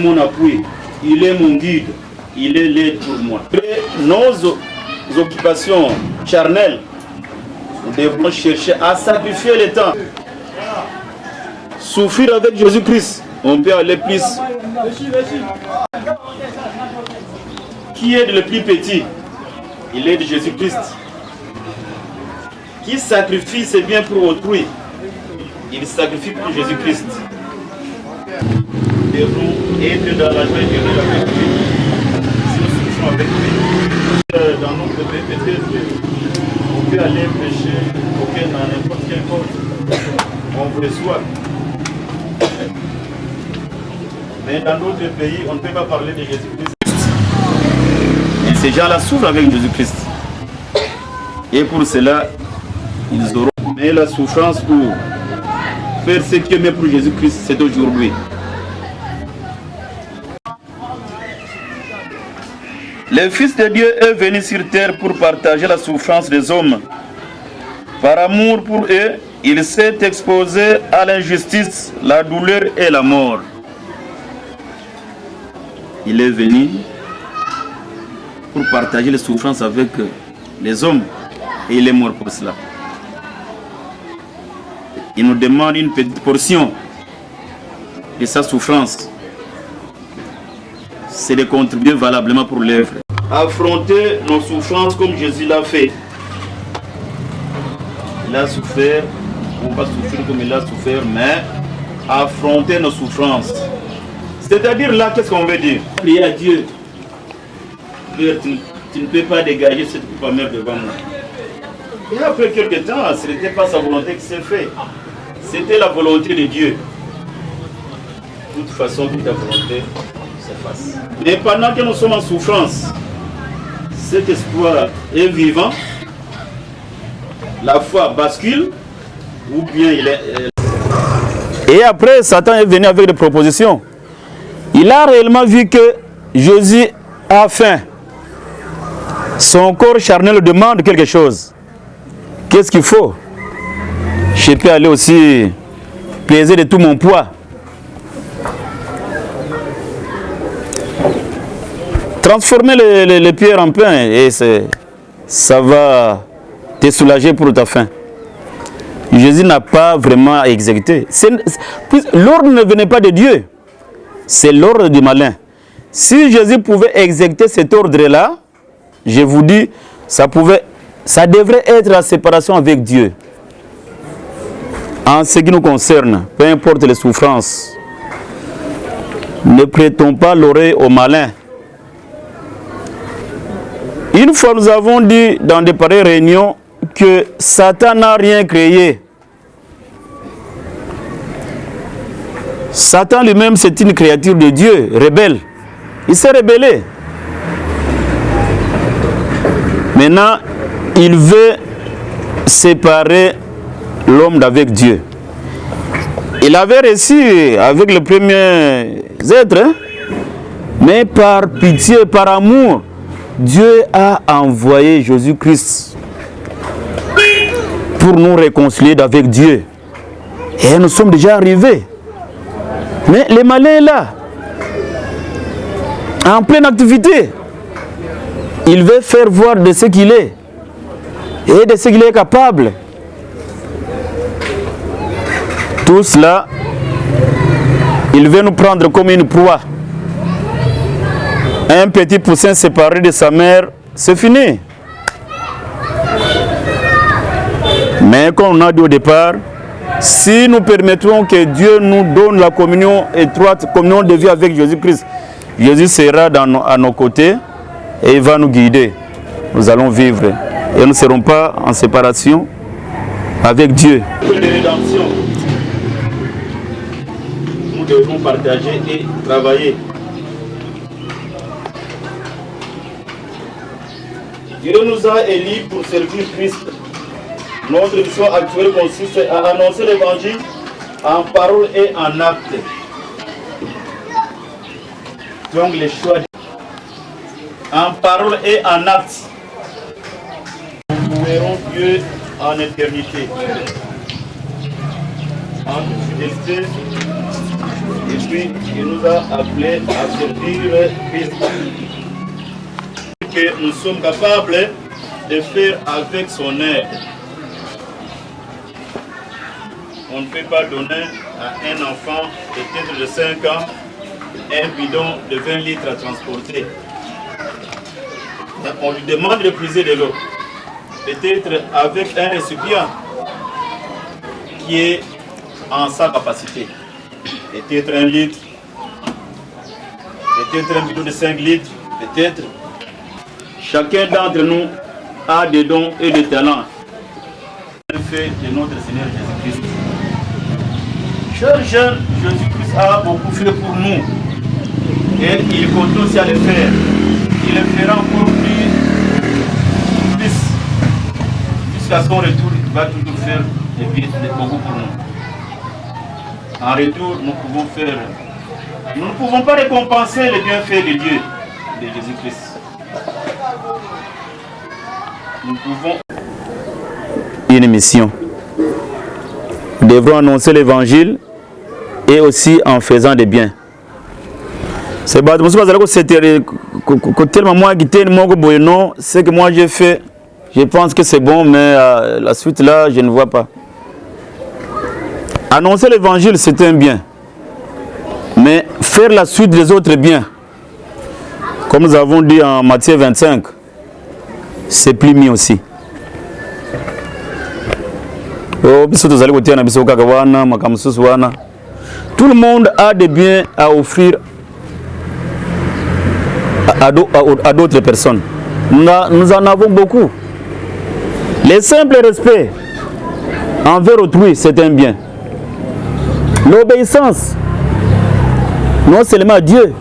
mon appui, il est mon guide, il est l'aide pour moi. Après nos occupations charnelles, nous devons chercher à sacrifier le temps. Souffrir avec Jésus-Christ, on peut aller plus. Qui est le plus petit? Il est de Jésus-Christ. Qui sacrifie ses biens pour autrui? Il sacrifie pour Jésus-Christ. Nous devons être dans la joie éternelle avec lui. Si nous souffrons avec lui, dans notre pays, peut-être on peut aller prêcher dans n'importe quel côté. On vous reçoit. Mais dans d'autres pays, on ne peut pas parler de Jésus-Christ. Et ces gens-là souffrent avec Jésus-Christ. Et pour cela, ils auront. Mais la souffrance pour faire ce qui est mieux pour Jésus-Christ, c'est aujourd'hui. Le Fils de Dieu est venu sur terre pour partager la souffrance des hommes. Par amour pour eux, il s'est exposé à l'injustice, la douleur et la mort. Il est venu pour partager les souffrances avec les hommes et il est mort pour cela. Il nous demande une petite portion de sa souffrance. C'est de contribuer valablement pour l'œuvre. Affronter nos souffrances comme Jésus l'a fait. Il a souffert, on ne va pas souffrir comme il a souffert, mais affronter nos souffrances. C'est-à-dire là, qu'est-ce qu'on veut dire? Prier à Dieu. Père, tu ne peux pas dégager cette coupe amère devant moi. Et après quelques temps, ce n'était pas sa volonté qui s'est fait. C'était la volonté de Dieu. De toute façon, que ta volonté se fasse. Mais pendant que nous sommes en souffrance, cet espoir est vivant. La foi bascule, ou bien il est... Et après, Satan est venu avec des propositions. Il a réellement vu que Jésus a faim. Son corps charnel demande quelque chose. Qu'est-ce qu'il faut? Je peux aller aussi peser de tout mon poids. Transformer les pierres en pain et ça va te soulager pour ta faim. Jésus n'a pas vraiment exécuté. L'ordre ne venait pas de Dieu. C'est l'ordre du malin. Si Jésus pouvait exécuter cet ordre-là, je vous dis, ça devrait être la séparation avec Dieu. En ce qui nous concerne, peu importe les souffrances, ne prêtons pas l'oreille au malin. Une fois, nous avons dit dans des pareilles réunions que Satan n'a rien créé. Satan lui-même, c'est une créature de Dieu, rebelle. Il s'est rebellé. Maintenant, il veut séparer l'homme d'avec Dieu. Il avait réussi avec les premiers êtres, hein? Mais par pitié, par amour, Dieu a envoyé Jésus-Christ pour nous réconcilier avec Dieu. Et nous sommes déjà arrivés. Mais le malin est là, en pleine activité. Il veut faire voir de ce qu'il est et de ce qu'il est capable. Tout cela, il veut nous prendre comme une proie. Un petit poussin séparé de sa mère, c'est fini. Mais comme on a dit au départ, si nous permettons que Dieu nous donne la communion étroite, communion de vie avec Jésus-Christ, Jésus sera à nos côtés et il va nous guider. Nous allons vivre et nous ne serons pas en séparation avec Dieu. Nous devons partager et travailler. Dieu nous a élis pour servir Christ. Notre mission actuelle consiste à annoncer l'évangile en parole et en acte. Donc les choix en parole et en acte. Nous verrons Dieu en éternité. En fidélité et Jésus-Christ, il nous a appelés à servir Christ. Que nous sommes capables de faire avec son aide. On ne peut pas donner à un enfant peut-être de 5 ans un bidon de 20 litres à transporter. On lui demande de puiser de l'eau. Peut-être avec un récipient qui est en sa capacité. Peut-être 1 litre, peut-être un bidon de 5 litres, peut-être. Chacun d'entre nous a des dons et des talents. Fait de notre Seigneur Jésus-Christ. Cher jeune, Jésus-Christ a beaucoup fait pour nous. Et il continue aussi à le faire. Il le fera encore plus. Jusqu'à son retour, il va toujours faire beaucoup pour nous. En retour, nous pouvons faire. Nous ne pouvons pas récompenser les bienfaits de Dieu, de Jésus-Christ. Nous pouvons une mission. Nous devrons annoncer l'évangile et aussi en faisant des biens. C'est tellement moi qui non, ce que moi j'ai fait, je pense que c'est bon, mais la suite là, je ne vois pas. Annoncer l'évangile, c'est un bien. Mais faire la suite des autres biens, comme nous avons dit en Matthieu 25, c'est plus mis aussi. Tout le monde a des biens à offrir à d'autres personnes. Nous en avons beaucoup. Le simple respect envers autrui, c'est un bien. L'obéissance, non seulement à Dieu,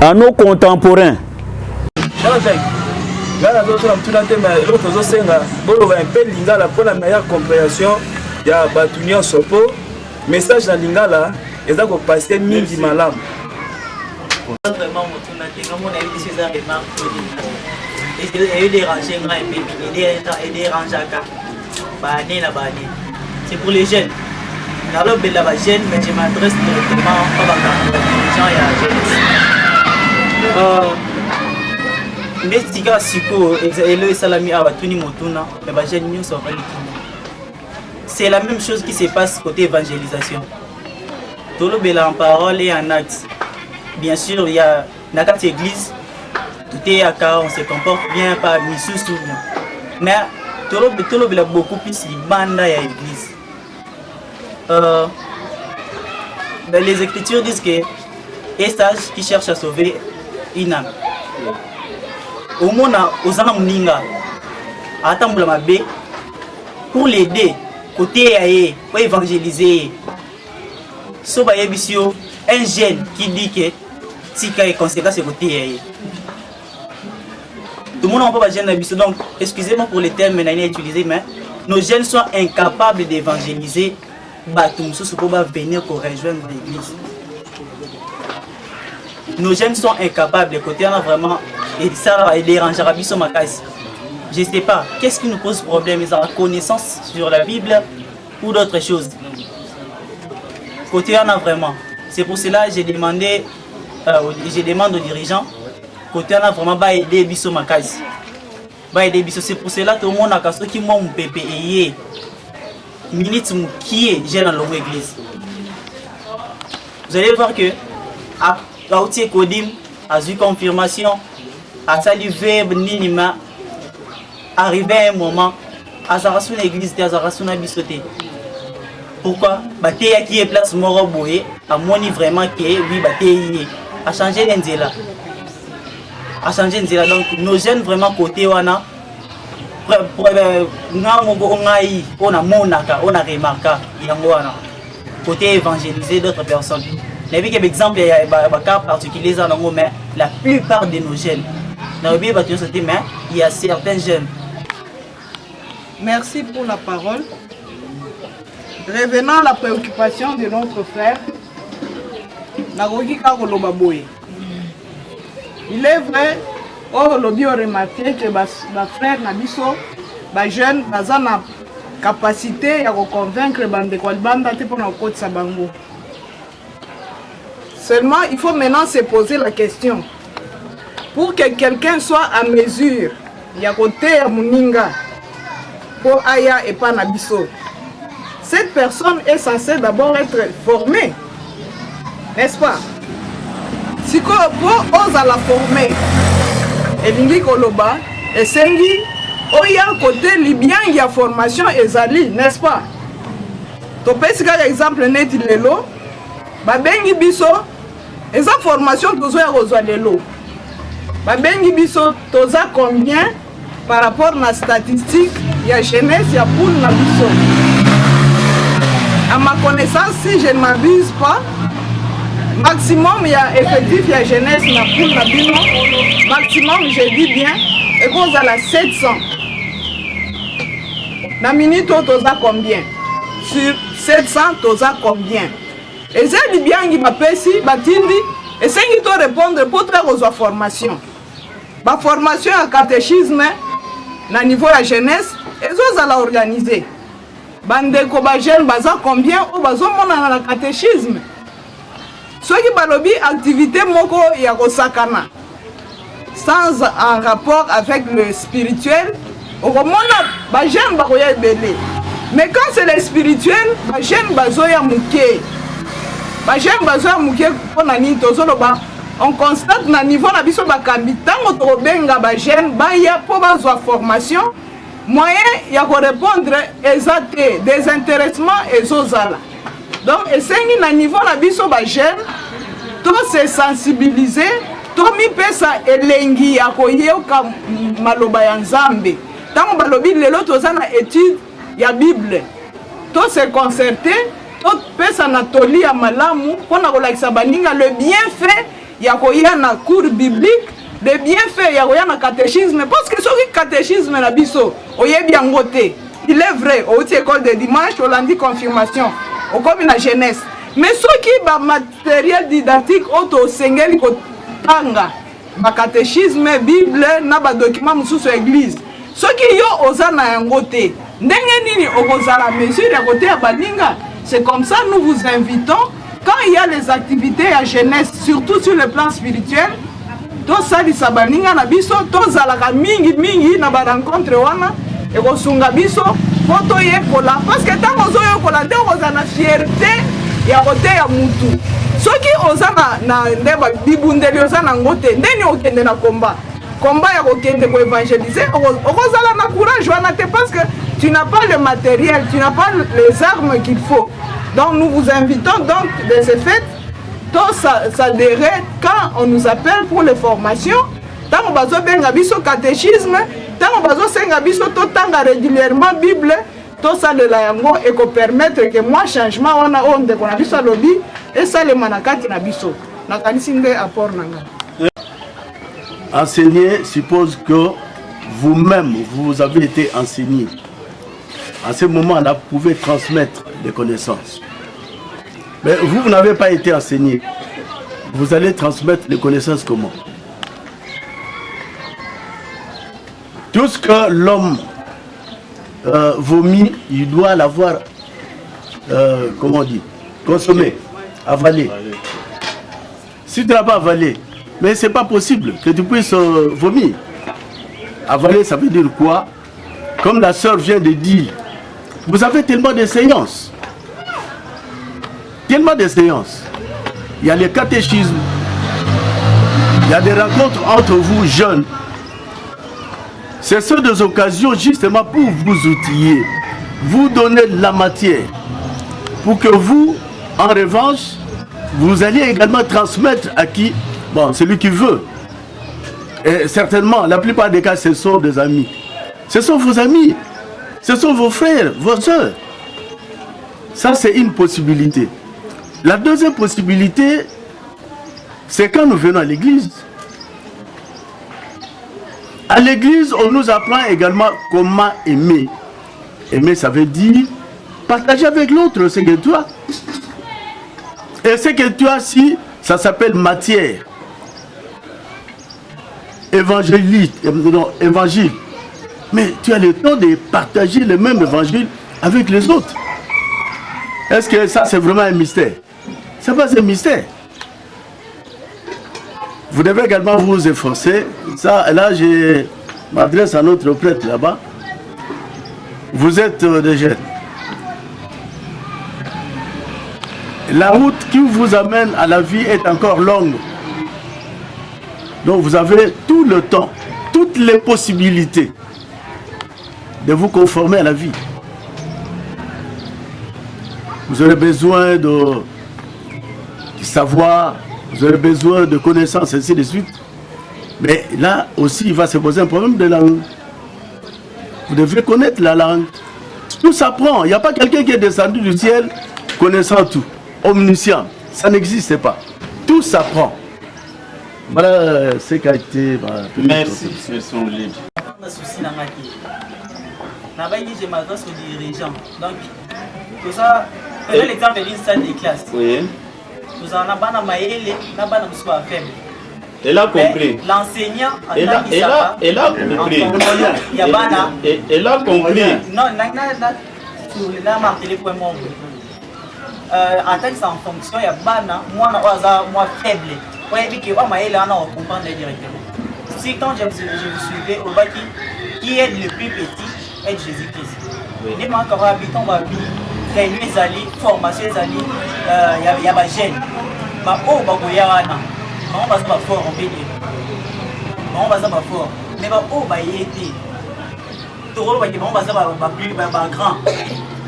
à nos contemporains. La meilleure compréhension, il y a Batunion Sopo, message dans Lingala, et ça va passer midi malam. C'est pour les jeunes. Alors, mais je m'adresse directement aux gens et à la jeunesse. C'est la même chose qui se passe côté évangélisation. Tout le béla en parole et en acte. Bien sûr, il y a dans cette église, tout est à cas, on se comporte bien, pas mis sous bien. Mais tout le béla beaucoup plus de bande à l'église. Les Écritures disent que un sage qui cherche à sauver une âme. Au monde, aux âmes ninga, attends la bé pour l'aider, côté aïe, pour évangéliser. Soba yebisio, un jeune qui dit que tika est conséquence côté aïe. Tout le monde n'a pas de jeune. Donc, excusez-moi pour les termes utilisés, mais nos jeunes sont incapables d'évangéliser. Pour venir pour rejoindre l'église. Nos jeunes sont incapables de côté vraiment et ça va déranger à Bisso Makas. Je ne sais pas, qu'est-ce qui nous pose problème? Ils ont la connaissance sur la Bible ou d'autres choses. Côté on a vraiment. C'est pour cela que j'ai demandé, je demande aux dirigeants, côté on a vraiment pas aider Bisso Makas. C'est pour cela que tout le monde a cassé qui m'a mon pépé et minute qui est j'ai dans l'église. Vous allez voir que à Gautier Kodim a eu confirmation à saluer Ninima arrivé à un moment à Zarasouna l'église à Zarasouna bisoté. Pourquoi? Baté qui est place Moroboé à moni vraiment que oui baté a changé d'Enzela. A changé d'Enzela donc nos jeunes vraiment côté wana on a remarqué côté évangéliser d'autres personnes. Il y a un exemple, il y a un cas particulier, mais la plupart de nos jeunes, il y a certains jeunes. Merci pour la parole. Revenant à la préoccupation de notre frère, il est vrai. Or, le bio remarqué que les frères Nabiso, les jeunes, ont la capacité de convaincre les bande pour nos côtes Sabango. Seulement, il faut maintenant se poser la question. Pour que quelqu'un soit à mesure, il y a côté à Muninga, pour Aya et Panabiso. Cette personne est censée d'abord être formée. N'est-ce pas? Si pour osa la former, et lingi koloba, et sengi, oya côté libyen, il y a formation ezali, n'est-ce pas? Topesi par exemple net lelo, babengi biso, eza formation tozoya kozwa lelo. Babengi biso toza combien par rapport à la statistique, il y a jeunesse, il y a poule na biso. À ma connaissance, si je ne m'abuse pas, maximum il y a effectif, il y a jeunesse, il y a poule na bino. Maximum, je dis bien, et qu'on a la 700. Na minute, toza combien? Sur 700, toza combien? Et c'est le bien qui m'a pesi, batindi, et c'est qui doit répondre pour faire aux formations. La formation en catéchisme, na niveau de la jeunesse, et ça allons organiser. Bandeko ba jeune baza combien ou bazo mona na catéchisme. Ceux qui balobi activité moko ya kosakana. Sans un rapport avec le spirituel, au mona ba jeune ba koya belé. Mais quand c'est le spirituel, ba jeune bazo ya muké. Ba jeune bazo ya muké pona ni tozolo ba on constate na niveau na biso bakambi tango tobenga ba jeune ba ya po bazwa formation moyen ya ko répondre exacté désintéressement et zozala. Donc esengi na niveau na biso ba jeune to se sensibiliser to mi pesa elengi ya koyoka maloba ya Nzambe. Tango balobi lelo toza na étude ya Bible. To se concerter to pesa na toli ya malamu pona kolakisa baninga le bienfait ya koya na cours biblique, le bienfait ya koya na catéchisme, parce que ce catéchisme na biso oyebi yango te. Il est vrai, au école de dimanche, au lundi confirmation, au comme la jeunesse. Mais ce qui est matériel didactique, auto sengeli kotanga, ba catéchisme, Bible, na ba document mususu église. Ce qui yo oza na yango te. Ndenge nini okozala mesure ya kote ya baninga. C'est comme ça nous vous invitons. Quand il y a les activités à jeunesse, surtout sur le plan spirituel, to sali sabaninga na biso, to zalaka mingi na ba rencontre wana, et ko sunga biso, photo ye kola, parce que tant ozo ye kola, te oza na fierté ya kote ya mutu. Soki oza na ndeba bibundeli oza na ngote, ndeni okende na combat. Combat ya kokende ko évangéliser, okozala na courage wana te parce que tu n'as pas le matériel, tu n'as pas les armes qu'il faut. Donc nous vous invitons donc de ce fait, tous s'adhérer quand on nous appelle pour les formations. Tant on va benga biso catéchisme, tant on va senga biso to tanga régulièrement Bible, tout ça de la yango et qu'on permettre que moi changement on a on de qu'on a biso lobby et ça le manakati na biso. Na kanisinde apport nanga. Enseigner suppose que vous-même vous avez été enseigné. À ce moment, là, vous pouvez transmettre des connaissances. Mais vous n'avez pas été enseigné. Vous allez transmettre les connaissances comment? Tout ce que l'homme vomit, il doit l'avoir, comment on dit, consommé, avalé. Si tu n'as pas avalé, mais ce n'est pas possible que tu puisses vomir. Avaler, ça veut dire quoi? Comme la sœur vient de dire, vous avez tellement de séances. Tellement de séances. Il y a les catéchismes. Il y a des rencontres entre vous jeunes. Ce sont des occasions justement pour vous outiller, vous donner de la matière. Pour que vous, en revanche, vous allez également transmettre à qui? Bon, celui qui veut. Et certainement, la plupart des cas, ce sont des amis. Ce sont vos amis. Ce sont vos frères, vos soeurs. Ça, c'est une possibilité. La deuxième possibilité, c'est quand nous venons à l'église. À l'église, on nous apprend également comment aimer. Aimer, ça veut dire partager avec l'autre ce que tu as. Et ce que tu as, si, ça s'appelle matière. Évangile. Mais tu as le temps de partager le même évangile avec les autres. Est-ce que ça, c'est vraiment un mystère? Ce n'est pas un mystère. Vous devez également vous efforcer. Ça, là, je m'adresse à notre prêtre là-bas. Vous êtes des jeunes. La route qui vous amène à la vie est encore longue. Donc vous avez tout le temps, toutes les possibilités de vous conformer à la vie. Vous aurez besoin de savoir, vous aurez besoin de connaissances, ainsi de suite. Mais là aussi, il va se poser un problème de langue. Vous devez connaître la langue. Tout s'apprend. Il n'y a pas quelqu'un qui est descendu du ciel connaissant tout. Omniscient. Ça n'existe pas. Tout s'apprend. Voilà ce qui a été... Merci, M. Sonlid. Je m'adresse aux dirigeants. Donc, tout ça, prenez l'exemple d'une salle de classe. Oui. Nous en avons faible. Elle a compris. L'enseignant, elle a compris. Elle a compris. Non, en tant que en fonction, il y a bana, moi faible. Si quand je vous suivais au bas qui est le plus petit est Jésus-Christ. Les gens qui habitent en Babi, réunion Zali, formation Zali, il y a des jeunes. Ma oh, bagoyana. On va se battre fort, on peut dire. On va se battre fort. Mais oh, bah y était. Tout le monde va se battre grand.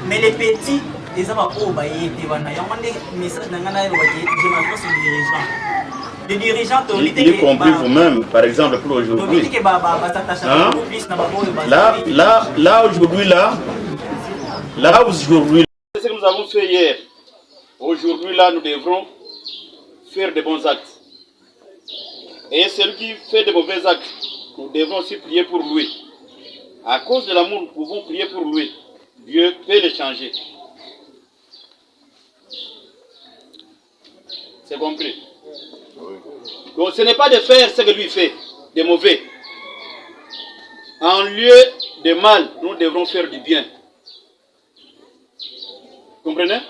Mais les petits, ils ont oh, bah y était. Il y a des messages dans le dirigeant. Les dirigeants, il est compris vous-même, par exemple, pour aujourd'hui. Là, aujourd'hui, c'est ce que nous avons fait hier. Aujourd'hui, là, nous devrons faire de bons actes. Et celui qui fait de mauvais actes, nous devons aussi prier pour lui. À cause de l'amour, nous pouvons prier pour lui. Dieu peut le changer. C'est compris? Oui. Donc ce n'est pas de faire ce que lui fait, de mauvais. En lieu de mal, nous devrons faire du bien. Comprenez?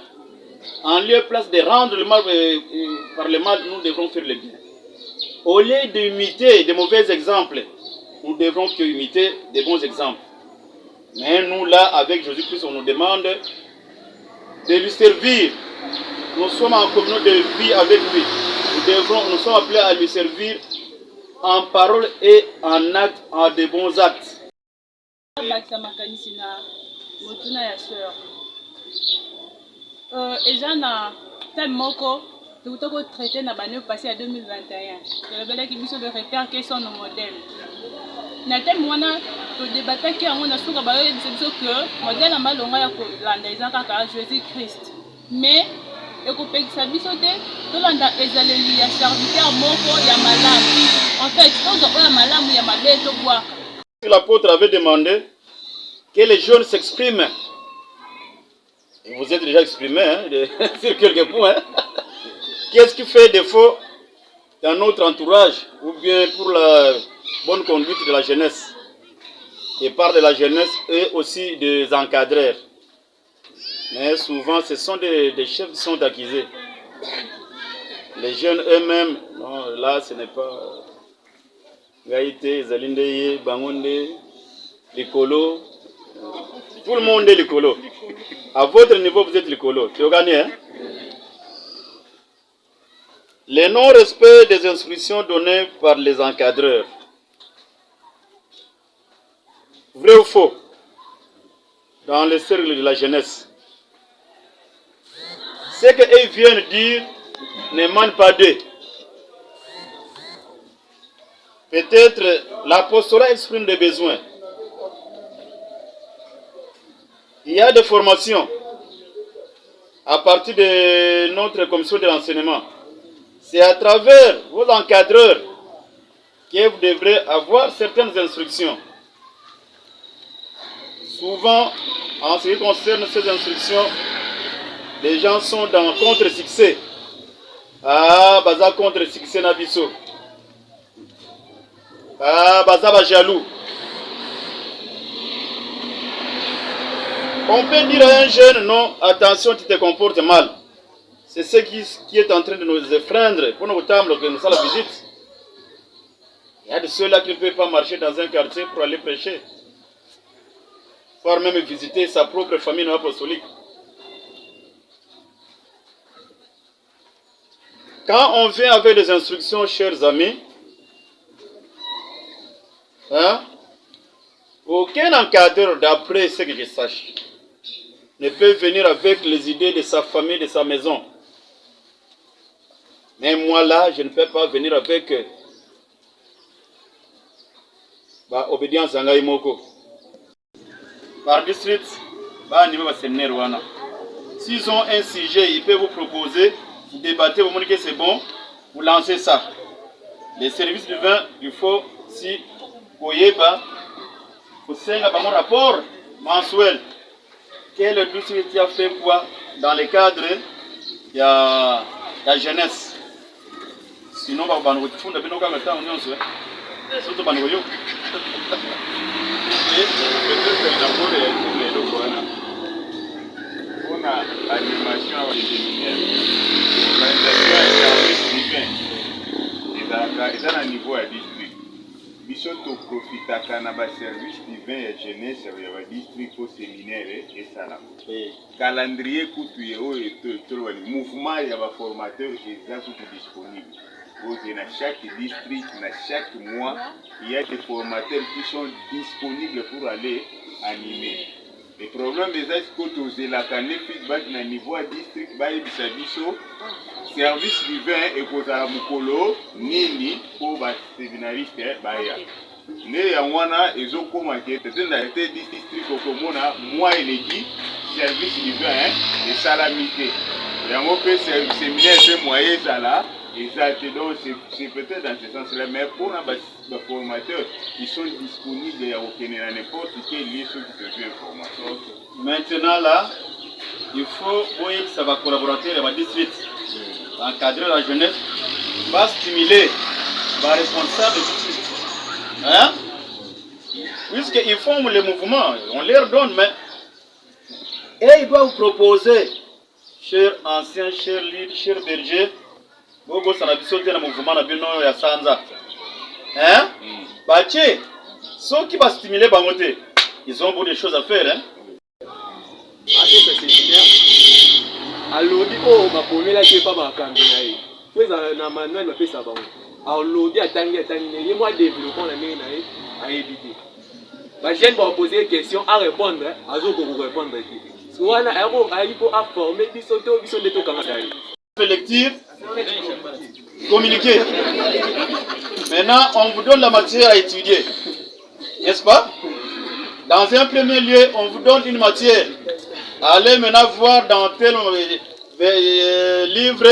En lieu place de rendre le mal par le mal, nous devrons faire le bien. Au lieu d'imiter de mauvais exemples, nous devrons que imiter de bons exemples. Mais nous là, avec Jésus-Christ, on nous demande de lui servir. Nous sommes en communauté de vie avec lui. Nous sommes appelés à lui servir en parole et en acte, en de bons actes. Et j'en ai moko tout traité na banio passé à 2021. Le bel qui mission de repère qui sont nos modèles. Na thème wana to débattre qui on a souka ba que modèle na malonga ya ko landa ezaka ka Jésus Christ. Mais ekopekisa biso te to landa ezaleli ya serviteur moko ya malamu. En fait, on ya malamu ya mabe to bwaka. L'apôtre avait demandé que les jeunes s'expriment. Vous êtes déjà exprimé sur quelques points. Qu'est-ce qui fait défaut dans notre entourage ou bien pour la bonne conduite de la jeunesse? Et par de la jeunesse et aussi des encadreurs. Mais souvent, ce sont des chefs qui sont accusés. Les jeunes eux-mêmes, non, là, ce n'est pas Gaïté, Zalindeye, Bangonde, Likolo. Tout le monde est Likolo. À votre niveau, vous êtes Likolo. Tu as gagné, hein? Le non-respect des instructions données par les encadreurs. Vrai ou faux? Dans le cercle de la jeunesse. Ce qu'ils viennent dire n'émane pas d'eux. Peut-être l'apostolat exprime des besoins. Il y a des formations à partir de notre commission de l'enseignement. C'est à travers vos encadreurs que vous devrez avoir certaines instructions. Souvent, en ce qui concerne ces instructions, les gens sont dans contre-succès. Ah, baza contre-succès nabiso. Ah, baza ba jaloux. On peut dire à un jeune, non, attention, tu te comportes mal. C'est ce qui est en train de nous effreindre pour nos tables que nous allons la visite. Il y a de ceux-là qui ne peuvent pas marcher dans un quartier pour aller prêcher. Voire même visiter sa propre famille apostolique. Quand on vient avec des instructions, chers amis, hein, aucun encadreur, d'après ce que je sache, ne peut venir avec les idées de sa famille, de sa maison. Mais moi là, je ne peux pas venir avec obédience à Ngaïmoko. Par district, s'ils ont un sujet, ils peuvent vous proposer, vous débattez, vous montrez que c'est bon, vous lancez ça. Les services du vin, il faut, si vous voyez, il faut un rapport mensuel. Quel district a fait quoi dans le cadre de la jeunesse. Sinon, on va nous faire des choses. Surtout pas nous. On a l'animation avec les séminaires. L'organisation est dans le niveau à district. Bisoto profitaka na ba service divin ya jeunesse ya ba district au séminaire et salam. Calendrier kutu yo et tout le mouvement ya ba formateur exact disponible. Dans chaque district, dans chaque mois, il y a des formateurs qui sont disponibles pour aller animer. Le problème est que tous les feedback na niveau district, service divin et pour la mukolo nini pour les séminaristes baya. Ne ya wana ezo koma ke tenda te district okomona moi eleki service divin et salamité. Ya mo pe séminaire c'est moyen ça là. Exactement, c'est peut-être dans ce sens-là, mais pour les formateurs, ils sont disponibles à obtenir à n'importe quel lieu ceux qui se font formation. Maintenant là, il faut voir que ça va collaborer avec le district, encadrer la jeunesse, va stimuler, va responsable du district. Hein? Puisqu'ils font le mouvement, on leur donne, mais et ils doivent vous proposer, chers anciens, chers leaders, chers bergers, Bogo sanabisote na mouvement na bino ya sanza. Hein? Bache, ceux qui va stimuler bangote, ils ont beaucoup de choses à faire, hein? Alodi o bakomela ke pa bakambi na ye. Kweza na manuel bapesa bango. Alodi atangi ne moi développement na ndenge na ye a éviter. Ba jeune ba poser question à répondre, azo ko répondre ki. Soana ero ayipo a former bisoto biso ndeto kanga dali. Lecture, communiquer. Maintenant, on vous donne la matière à étudier. N'est-ce pas? Dans un premier lieu, on vous donne une matière. Allez maintenant voir dans tel livre,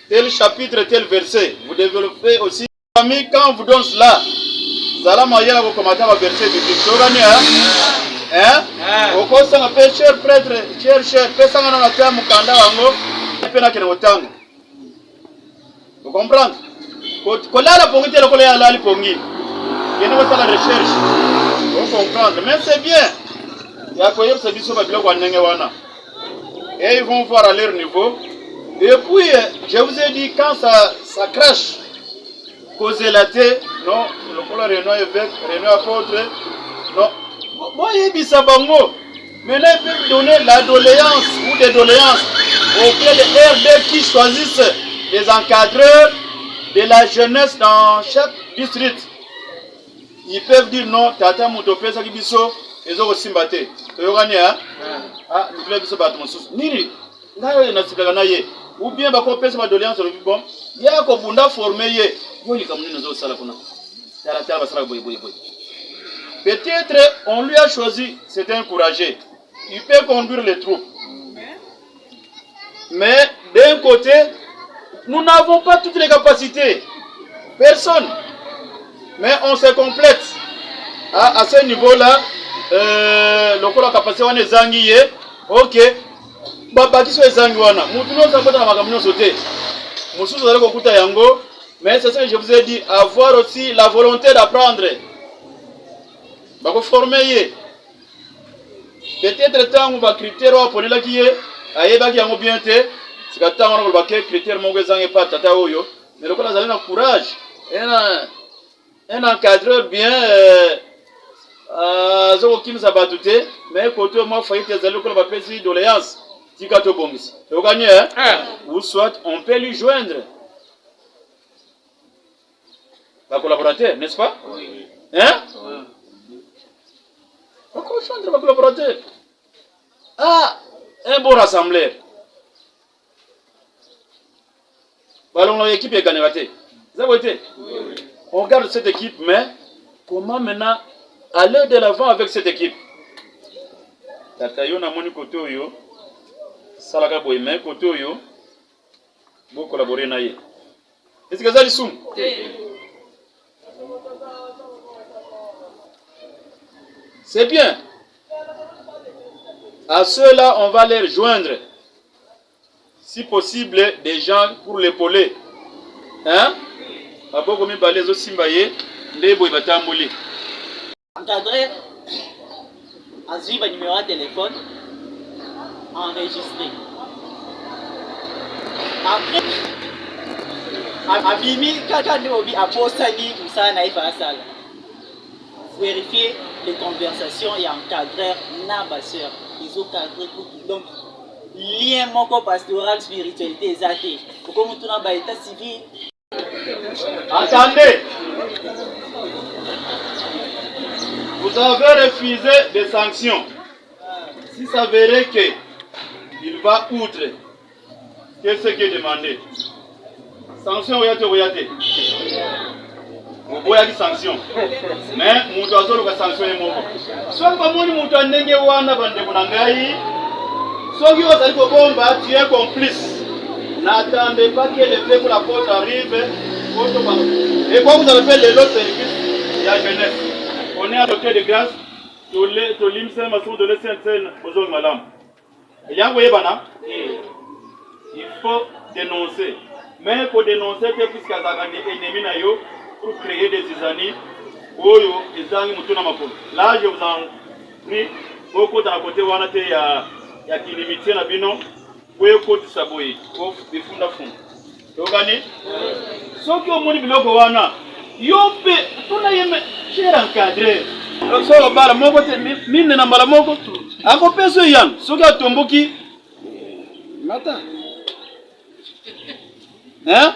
tel chapitre, tel verset. Vous développez aussi. Amis, quand on vous donne cela, Zala Maya vous commenter à verset du Victoria. Hein? Au cours de la cher prêtre, cher, personne n'a pas mukanda wango. Vous comprenez? Quand la pongi, la colère la pongi. Il y a la recherche. Vous comprenez? Mais c'est bien. Il y a quoi ça dit sur le blog et ils vont voir à leur niveau. Et puis, je vous ai dit, quand ça crache, causer la tête, non, le colère réunion évêque, réunion apôtre, non. Moi, il y a bango. Maintenant, ils peuvent donner la doléance ou des doléances auprès des RD qui choisissent les encadreurs de la jeunesse dans chaque district. Ils peuvent dire non, tata moutopé ça qui biso, ils ont aussi battu. Tu vois hein? Ah, nous voulons biso battre mon sous. Nini, là il y a une ou bien bako pèse ma doléance le bon. Il y a ko bunda formé yé. Yo li kamuni nous sala kuna. Tata basala boy. Peut-être on lui a choisi, c'est un courageux. Il peut conduire les troupes. Mais d'un côté, nous n'avons pas toutes les capacités. Personne. Mais on se complète. À ce niveau-là, la capacité on est zangié. Ok. Baba qui soit zangi wana. Mutuno sabota na makamino sauté. Mususu zale kokuta yango. Mais c'est ce que je vous ai dit. Avoir aussi la volonté d'apprendre. Bako former. Peut-être tant on va critère ou pour la qui est. Ayeba qui yango bien te. C'est que tant on va critère mon gazang et pas tata oyo. Mais le cas a un courage. un encadreur bien qui nous a battuté, mais côté moi failli tes allocs qu'on va payer doléance. Tikato bomis. Tu gagnes, hein? Ou soit on peut lui joindre. Va collaborateur, n'est-ce pas? Oui. Hein? On peut joindre va collaborateur. Ah, un bon rassembleur. Ballon l'équipe est gagnée. Vous avez été? On garde cette équipe, mais comment maintenant aller de l'avant avec cette équipe? Tatayo na moni côté yo. Salaka boy mais côté yo. Bon collaborer na ye. Est-ce que ça dit soum? C'est bien. À ceux-là, on va les rejoindre. Si possible, des gens pour l'épauler. Hein? Aboko mi balé zo simbaye, ndebo ibatambuli. Encadré, azui ba numéro de téléphone enregistré. Après, abimi kaka ndobi apostani musana ifa sala. Vérifier les conversations et encadrer na basseur. Ils ont cadré donc lien moko pastoral spiritualité exacte. Pourquoi nous tournons ba état civil? Attendez. Vous avez refusé des sanctions. Si ça verrait que il va outre, qu'est-ce qui est demandé? Sanction ou yate? Vous avez sanction. Mais mon oiseau a sanctionné mon. Soit pas mon mouton n'est wana bande kunangai. Soit qui va aller bomba, tu es complice. N'attendez pas que le fait pour la porte arrive. Et quoi vous avez fait les autres services? Il y a jeunesse. On est à l'hôtel de grâce. To limse maçon de l'essentiel aux autres madame. Il y a un bana. Il faut dénoncer. Mais pour dénoncer, c'est puisqu'il y a des ennemis na yo pour créer des zizani. Oyo, des anges mutuna mapolo. Là, je vous en prie. Beaucoup dans la côté où on a été, il y a qui limite na bino. Oyo côté saboye. Off, des funda fond. Tu gagnes? Ceux qui ont moni biloko wana. Yope, on a yeme cher encadré. So bala moko te mine na bala moko. Ako peso yang. Ceux qui a tomboki. Mata. Hein?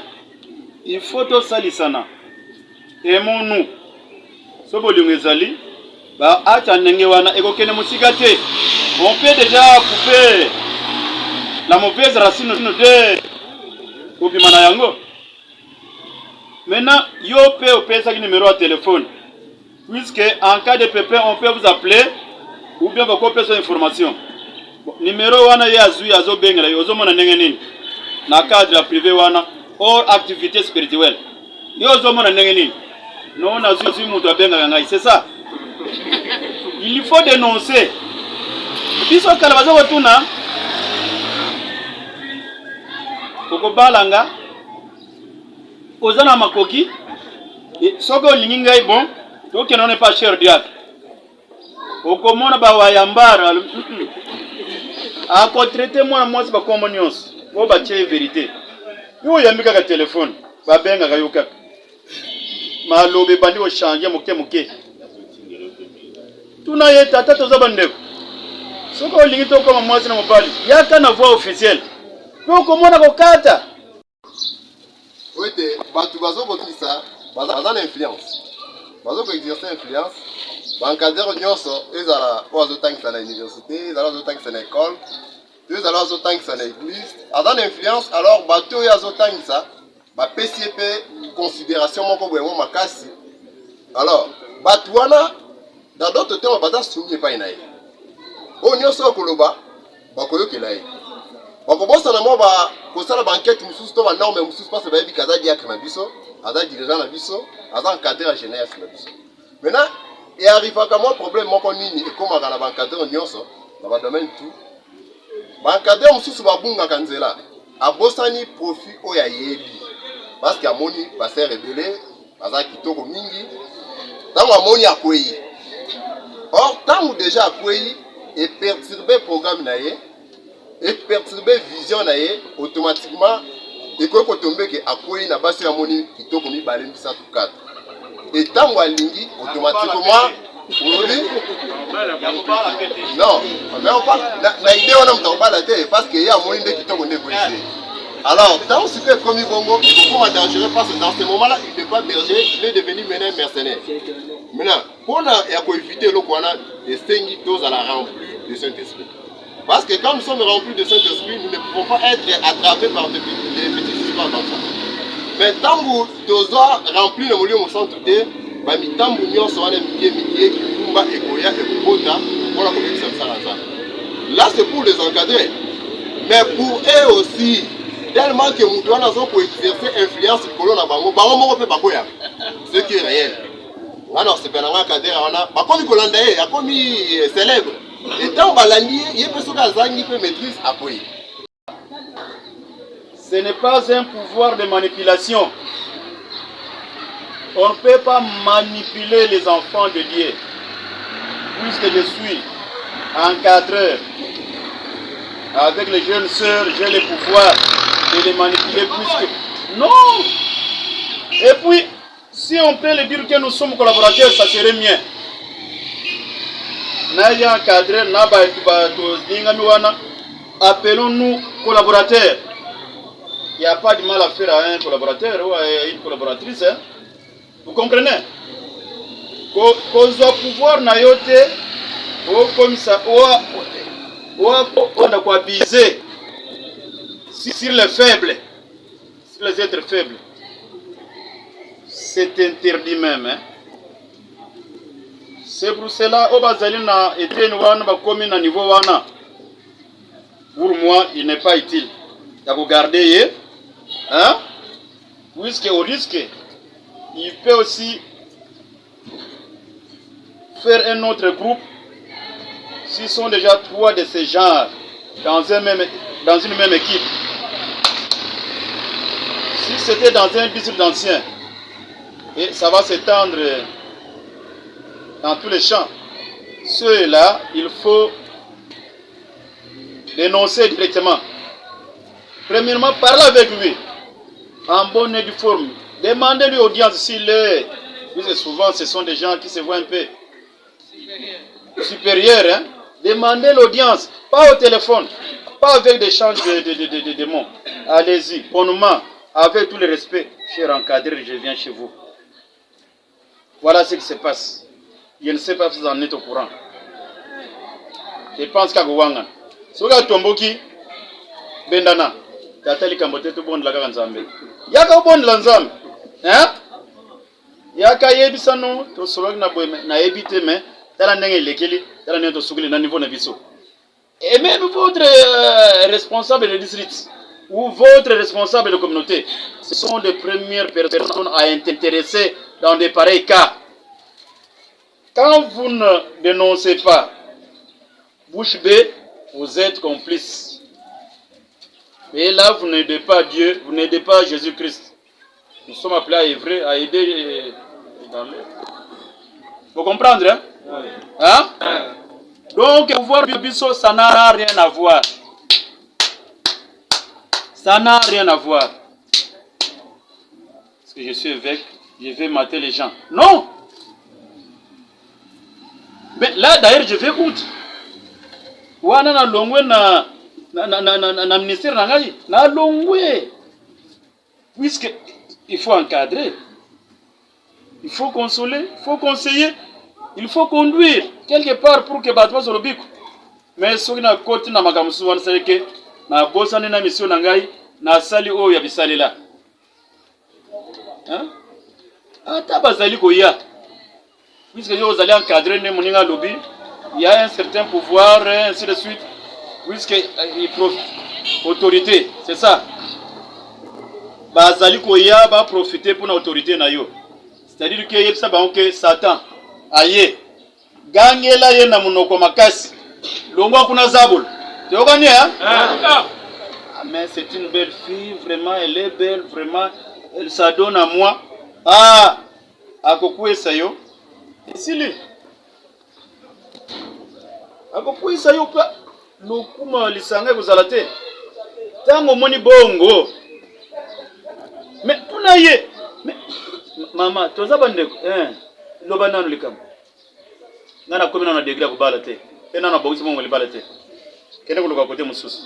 Il faut tout salisana. Aimons-nous. So bolingo ezali. Ba acha ndenge wana ekokene musika te. On peut déjà couper la mauvaise racine de Obimana yango. Maintenant, yo peut opérer un numéro de téléphone. Puisque en cas de pépin, on peut vous appeler ou bien vous copier son information. Numéro wana ya azui azo bengela yo zo mona ndenge nini. Na cadre privé wana hors activité spirituelle. Yo zo mona ndenge nini. Non na azui mutu abenga ngai, c'est ça. Il faut dénoncer. Biso kala bazo watuna. Koko balanga ozana makoki soko linginga bon to que non est pas cher diable okomona ba wayambara a ko traiter moi c'est pas commonions o ba tie vérité yo yambika ka téléphone ba benga ka yoka malobe bandi o changer moke tuna yeta tata za bandeko soko lingi to koma moi na mobali yaka na voix officielle pour comment kokata. Oui, tu vas ça, vas l'influence. Vas exercer influence. Encadrer nyonso, ils ont autant que ça à l'université, ils ont autant que ça à l'école, ils ont autant que ça à l'église. Avant l'influence, alors bateau ils ont autant que ça. Ba PCP considération mon ko boyemo makasi. Alors, batouana dans d'autres termes bata soumis pas inaye. O nyonso koloba, bakoyo kelaye. Bakobosa na mo ba kosala banquette mususu to ba norme mususu parce ba bikaza diacre na biso, aza dirigeant na biso, aza encadreur général na biso. Maintenant, et arrive à moi problème moko nini et comme na bancadreur nyonso na ba domaine tout. Bancadreur mususu ba bunga kanzela, abosani profit oya yebi. Parce que amoni ba se rebelle, aza kitoko mingi. Tango amoni akwei. Or tango déjà akwei et perturber programme na ye. Et perturber vision na ye automatiquement et quoi tomber que akwei na basi ya moni kitoko mi balem bisa tout quatre et tant que Lingi, automatiquement, non, mais on parle, l'idée on a la tête parce qu'il y a un moyen qui tombe négocier. Alors, dans ce que commis Bongo, il faut dangereux parce que dans ce moment-là, il n'est pas berger, il est devenu maintenant mercenaire. Maintenant, pour éviter le Kwana, les 5 doses à la remplir de Saint-Esprit. Parce que quand nous sommes remplis de Saint-Esprit, nous ne pouvons pas être attrapés par des petites histoires comme ça. Mais tant que nous avons rempli le milieu au centre, là c'est pour les encadrer. Mais pour eux aussi, tellement que nous devons exercer influence sur le Bango, ce qui est réel. Alors c'est bien encadré, il a commis célèbre. Et tant il peut maîtrise après. Ce n'est pas un pouvoir de manipulation. On ne peut pas manipuler les enfants de Dieu. Puisque je suis encadreur avec les jeunes sœurs, j'ai le pouvoir de les manipuler puisque... Non! Et puis, si on peut le dire que nous sommes collaborateurs, ça serait mieux. Appelons-nous collaborateurs. Il n'y a pas de mal à faire à un collaborateur ou à une collaboratrice. Hein? Vous comprenez? Qu'on soit pouvoir nayote, ou comme ça, on a quoi viser sur les faibles, sur les êtres faibles. C'est interdit même. Hein? C'est pour cela, au Bazalina et Ténouana, comme à niveau wana. Pour moi, il n'est pas utile. Il faut garder, hein? Puisqu'au risque, il peut aussi faire un autre groupe s'ils sont déjà 3 de ces genres dans une même équipe. Si c'était dans un district d'anciens, et ça va s'étendre dans tous les champs, ceux-là, il faut dénoncer directement. Premièrement, parler avec lui en bonne et due forme. Demandez-lui audience s'il est. Puisque souvent, ce sont des gens qui se voient un peu supérieurs. Hein? Demandez l'audience, pas au téléphone, pas avec des changes de mots. Allez-y, bonnement, avec tout le respect. Cher encadré, je viens chez vous. Voilà ce qui se passe. Je ne sais pas si vous en êtes au courant. Je pense qu'à Gouanga. Si vous avez Tomboki, Bendana, Tatali Kambote, tout bon de la Garanzambe. Yaka bon de l'Anzambe. Hein? Yaka Yebisano, to Solog na Ebite, mais dans la Lekeli, dans la niveau Nabiso. Et même votre responsable de district ou votre responsable de communauté, ce sont les premières personnes à être intéressées dans des pareils cas. Quand vous ne dénoncez pas, bouche bée, vous êtes complice. Et là, vous n'aidez pas Dieu, vous n'aidez pas Jésus-Christ. Nous sommes appelés à œuvrer, à aider dans le... Vous comprendre, hein? Oui. Hein? Donc, pouvoir Bibiso, ça n'a rien à voir. Ça n'a rien à voir. Parce que je suis évêque, je vais mater les gens. Non! Mais là, d'ailleurs, je vais outre. Wana na longwe na ministère nangai na longwe. Puisque il faut encadrer. Il faut consoler, il faut conseiller, il faut conduire quelque part pour que batwa zorobiku. Mais soki na koti na makamusu wana saleke na bosa na mission nangai na sali o ya bisalela. Hein? Ata bazali ko ya. Puisque vous allez encadrer les moninga lobby, il y a un certain pouvoir, ainsi de suite, puisqu'il profite. Autorité, c'est ça. Bazali Koya va profiter pour l'autorité. C'est-à-dire que Satan, aye, gagne la yena munoko makasi, longo kuna zabul. Tu as gagné, hein? Mais c'est une belle fille, vraiment, elle est belle, vraiment, elle s'adonne à moi. Ah, à Kokoué Sayo. Sili ako isa yoka lokuma lisanga kuzalate tango moni bongo mais tunaye mais Mama, toza bandeko. Loba nanu likam. Ngana komi na degré ko bala te. Ena na bawisi mo bala te. Kene ko luka kote mususu.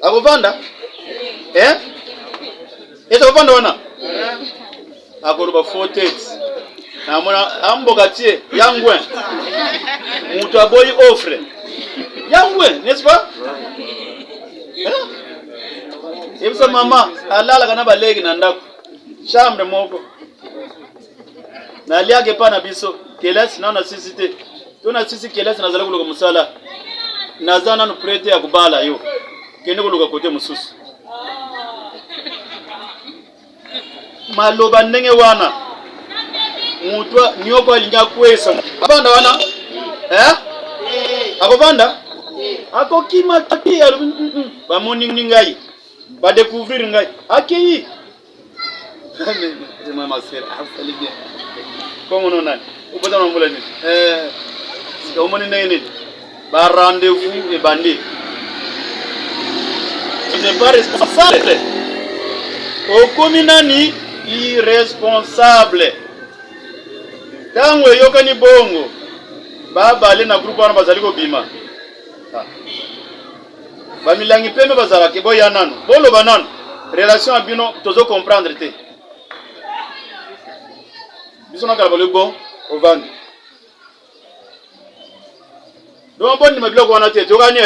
Akovanda? Eza kovanda wana? Akoluba 48. Namona amboka tie yangwe. Mutu aboyi offre. Yangwe, n'est-ce pas? Ebisa mama alala kana balegi na ndako. Chambre moko. Na liage pa na biso. Kelasi na sisite. Tuna sisi kelasi nazala kuluka musala. Nazana no prete ya kubala yo. Kende kuluka kote mususu. Maloba ndenge wana. Mutwa nyoko alinga kwesa. Abanda wana? Akobanda? Akokima takia ba moni ngai. Ba découvrir ngai. Akei. Mama sera afali bien. Comment on a? Ou peut-être on voulait dire. C'est au moins une ba rendez-vous et bandit. Tu n'es pas responsable. Au communani irresponsable. Tango yokani bongo. Baba ale na groupe wana bazali ko bima. Ba milangi pembe bazala ke boya nano. Bolo banano. Relation à bino tozo comprendre te. Biso na kala le bon au vendre. Donc bon ni mabilo ko wana te tokani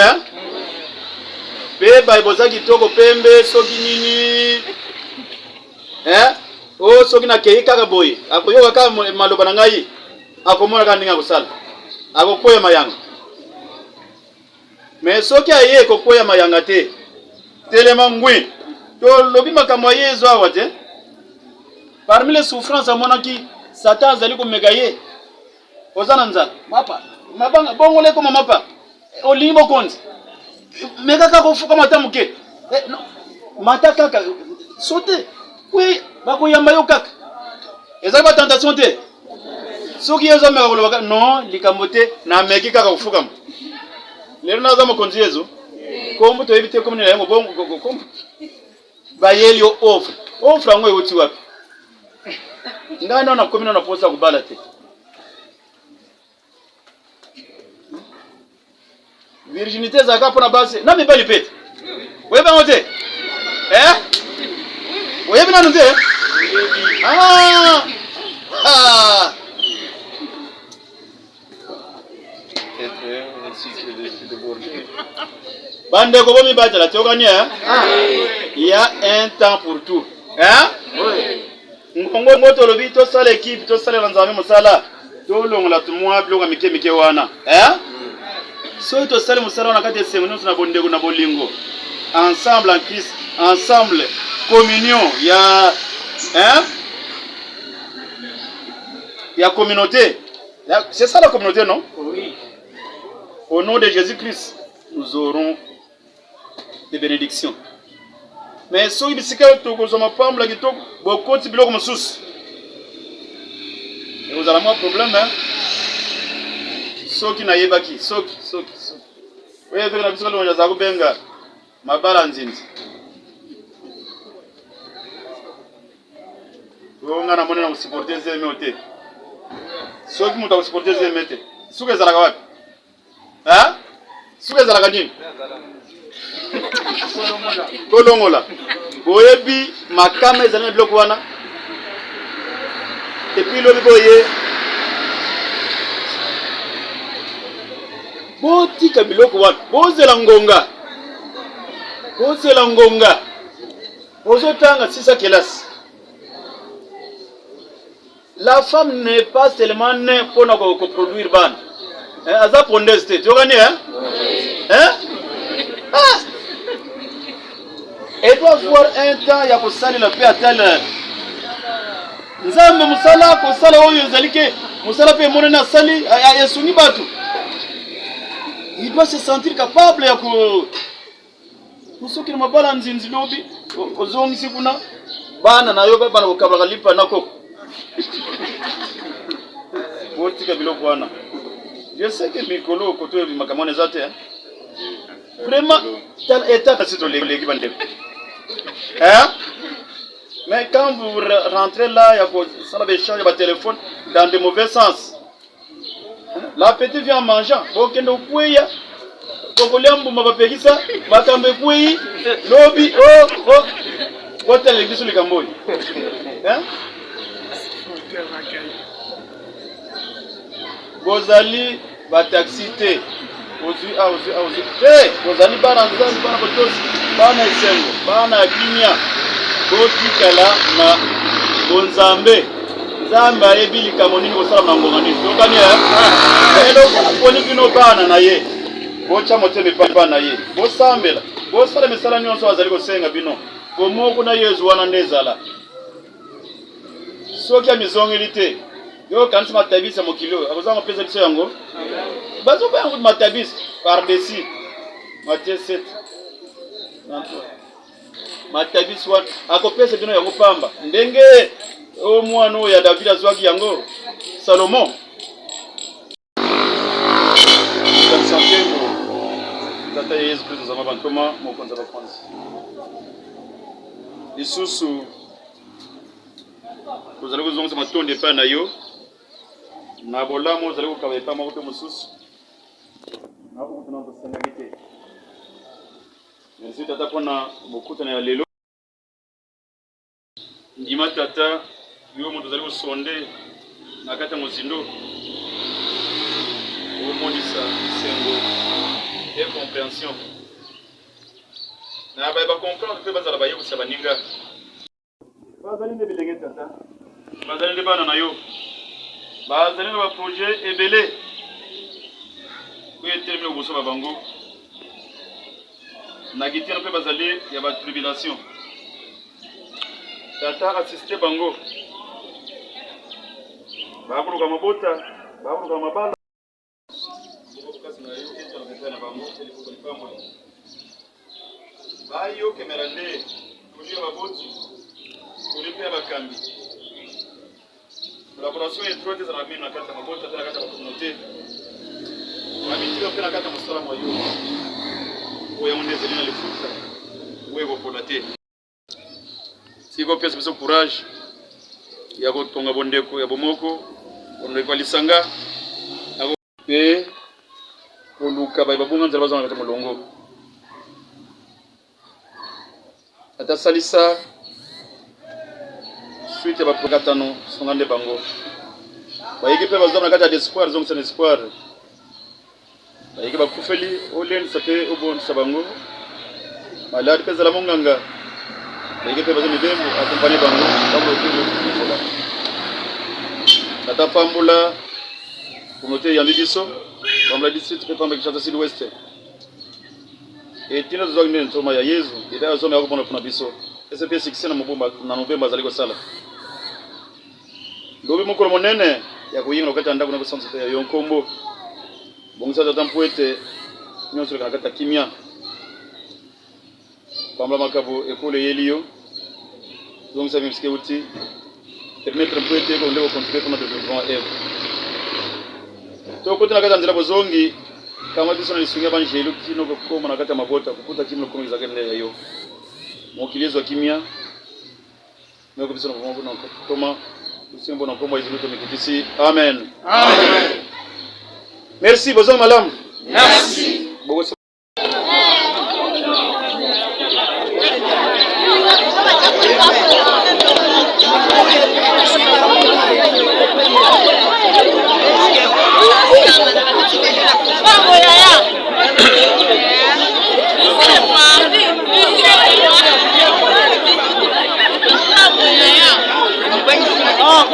Be ba ibozaki toko pembe soki nini. O soki na kei kaka boy. Akoyoka ka maloba na ngai. Akomona ka ninga kusala. Akokoya mayanga. Mais soki aye kokoya mayanga te. Telema ngwi. To lobi makamwa yezo awate. Parmi les souffrances amonaki Satan azali ko megaye. Ozana nzala. Mapa. Mabanga bongole ko mapa. Olimbo konzi. Mega ka ko fuka matamuke. No. Mata kaka sote. Oui, bako yamba yo kaka. Ezali ba tentation te. Soki yezo mega ko lobaka non likamote na meki kaka kufuka. Lero naza mo konzi yezo. Kombo to ebite komuni na yango bongo kombo. Ba yelio offre. Offre ngwe wuti wapi? Ngana na komuni na posa kubala te. Virginité zaka pona base. Na mibali pete. Weba ngote? Wewe na nze? Bande ko bomi batala tokani il y a un temps pour tout. Ngongo ngoto lobi to sala équipe to sala nzame musala. To longola tumwa bloga mike wana. So to sala musala wana kati semino na bondeko na bolingo. Ensemble en Christ, ensemble communion, il y a il y a communauté. C'est ça la communauté, non? Oui. Au nom de Jésus-Christ, nous aurons des bénédictions. Mais ceux qui disent que nous sommes pas là, beaucoup de blocs comme sous. Et vous avez un problème, Ceux qui n'aillent pas qui, ceux. Oui, vous avez besoin de nous avoir benga, ma balanzine. On a monnaie à supporter les émeutes. Ceux qui m'ont supporté les émeutes. Ceux qui sont là, Ceux qui sont là, Kolongola. Boyebi makame ezana biloko wana. Et puis le boye. Botika biloko wana. Bozela ngonga. Ozotanga sisa kelasi. La femme n'est pas seulement née pour nous produire ban. Aza pondeuse te. Tu connais Elle doit avoir un temps ya kosala la paix à tel. Nzambe musala kosala oyo ezalike musala pe monena sali ya suni batu. Il doit se sentir capable ya ko musoki mabala nzinzi lobi ozongisi kuna bana nayo bana kokabla lipa nako. Botika biloko wana. Je sais que Mikolo koto makamone zate Vraiment tel état c'est to legi bande. Mais quand vous rentrez là, il y a ça échange de téléphone dans de mauvais sens. L'appétit vient en mangeant. Bon, quand vous pouvez, vous pouvez ça, lobby, what est l'église sur le Cambodge? Bozali, bataxité. Bozali, bana esengo, bana kinya. Botikala na bonzambe. Nzambe ayebili kamonini kosala na ngongani. Tokani elo poni bino bana na ye. Bocha moteme papa na ye. Bosambela. Bosala misala nyonso azali kosenga bino. Bomoko na Yesu wana ndezala. Soki amizongilite. Yo kanisa matabisa mokilo. Akozanga pesa biso yango. Bazo ba yango matabisa par dessus. Matthieu 7. Matabis wan akopesa bino yango pamba ndenge o mwana ya David azwaki yango Salomon tata Yesu Kristo zama bantoma mokonza bakonzi lisusu kozali kozongisa matondi epai na yo na bolamu ozali kokaba epai moko mpe mosusu nakokutana kosangaki te. Merci tata pona bokutana ya lelo. Ndima tata yo moto zali kosonde na kata mozindo. Omonisa sengo et compréhension. Na ba comprendre pe bazala ba yo kusaba ninga. Bazali nde bilenge tata. Bazali nde bana na yo. Bazali na ba projet ebele. Ko etelemi oboso ba bango. Nagiti na pe bazali ya ba tribulation. Tata assisté bango. Babuluka mabota, babuluka mabala. Bayo kemerande, kulia maboti, kulipia bakambi. Collaboration étroite za mimi na kata mabota na kata communauté. Mami tio pena kata musala moyo. Oya ondeze lina lifuta. Wewe polate. Siko pesa biso courage ya kotonga bondeko ya bomoko ondeko lisanga ako pe oluka ba babunga nzala bazana kata molongo ata salisa suite ba prokatano songande bango ba ekipe bazana kata d'espoir zong sen espoir ba ekipe ba kufeli olen sape obon sabango malade pesa la monganga. Les gens qui accompagner Bango, Tata Pambula, pour noter Yandibiso, dans le district de Pamba Chata Sud-Ouest. Et Tina Zognen, Thomas Yayezu, et là, ils ont eu un peu biso. Et c'est bien succès dans mon novembre, Zaliko Sala. Lobi Moko Monene, Yakoyin, le Katanda, on a besoin de un combo. Bon, ça doit être un peu de Kata Kimia. Pamba Makabo, école Yelio. Donc ça veut dire que permettre un peu de continuer comme développement Eve. Donc quand on a gagné la bozongi, kama biso na lisunga banjelo kino ko na kata mabota kukuta kino ko izakende yo. Mokilizo kimia. Noko biso na bombo na koma usembo na kombo izuto mikitisi. Amen. Amen. Merci bozong malam. Merci. Oh,